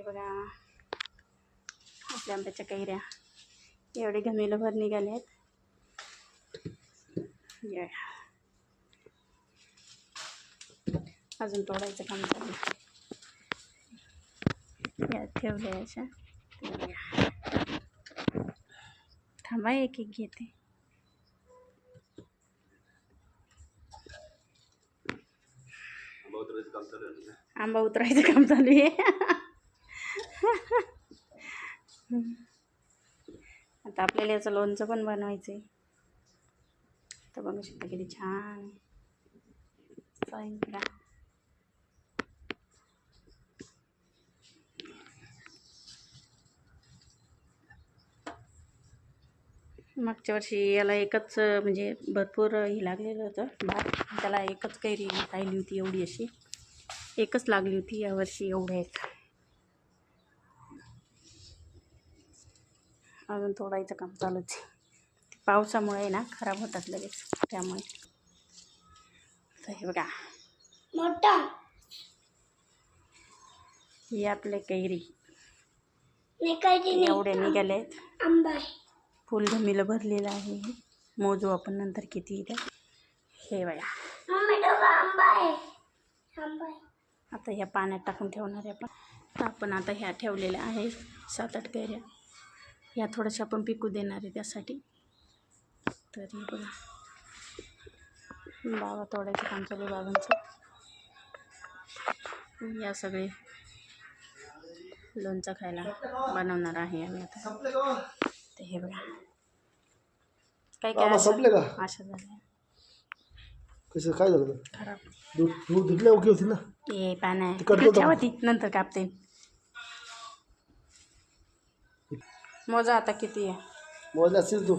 हे बघा आपल्या आंब्याच्या कैऱ्या एवढे घमेलभर निघाले आहेत. अजून तोडायचं काम चालू आहे. या ठेवले अशा. थांबा एक एक घेते. आंबा उतरायचं काम चालू आहे. आता आपल्याला याचं लोणचं पण बनवायचं आहे. तर बघू शकता किती छान सायंकाळ. मागच्या वर्षी याला एकच म्हणजे भरपूर हे लागलेलं होतं भात. त्याला एकच कैरी राहिली होती एवढी अशी एकच लागली होती. यावर्षी एवढे आहेत. अजून तोडायचं काम चालूच आहे. पावसामुळे ना खराब होतात लगेच त्यामुळे. तर हे बघा मोठा ही आपले कैरी एवढे निघाले आहेत. आंबा फुल घमीलं भरलेलं आहे. मोजू आपण नंतर किती इथे. हे बघा आता ह्या पाण्यात टाकून ठेवणार आहे आपण. तर आपण आता ह्या ठेवलेल्या आहे 7-8 कैऱ्या. ह्या थोड्याशा आपण पिकू देणार आहे त्यासाठी. तर हे बघा बाबा तोडायचं काम चालू बाबांचं. या सगळे लोणचं खायला बनवणार आहे आम्ही आता. तर हे बघा काय काय अशा झाल्या. कसं काय झालं खराब दूध धुतले ओके होती ना. ते पाण्या ती नंतर कापते. मोजा आता किती आहे मोजला असेल तू.